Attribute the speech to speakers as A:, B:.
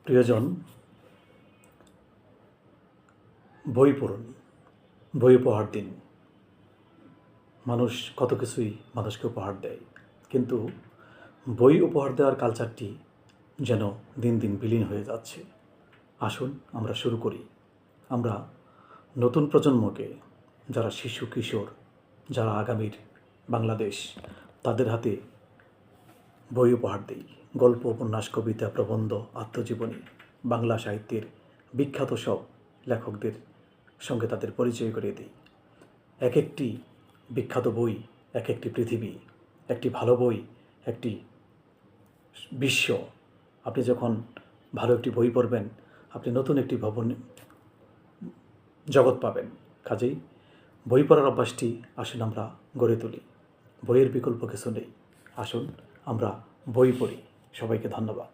A: প্রিয়জন, বই পড়ুন, বই উপহার দিন। মানুষ কত কিছুই মানুষকে উপহার দেয়, কিন্তু বই উপহার দেওয়ার কালচারটি যেন দিন দিন বিলীন হয়ে যাচ্ছে। আসুন আমরা শুরু করি। আমরা নতুন প্রজন্মকে, যারা শিশু কিশোর, যারা আগামীর বাংলাদেশ, তাদের হাতে বই উপহার দিই। গল্প, উপন্যাস, কবিতা, প্রবন্ধ, আত্মজীবনী, বাংলা সাহিত্যের বিখ্যাত সব লেখকদের সঙ্গে তাদের পরিচয় করিয়ে দিই। এক একটি বিখ্যাত বই এক একটি পৃথিবী, একটি ভালো বই একটি বিশ্ব। আপনি যখন ভালো একটি বই পড়বেন, আপনি নতুন একটি জগৎ পাবেন। কাজেই বই পড়ার অভ্যাসটি আসুন আমরা গড়ে তুলি। বইয়ের বিকল্প কিছু নেই। আসুন আমরা বই পড়ি। সবাইকে ধন্যবাদ।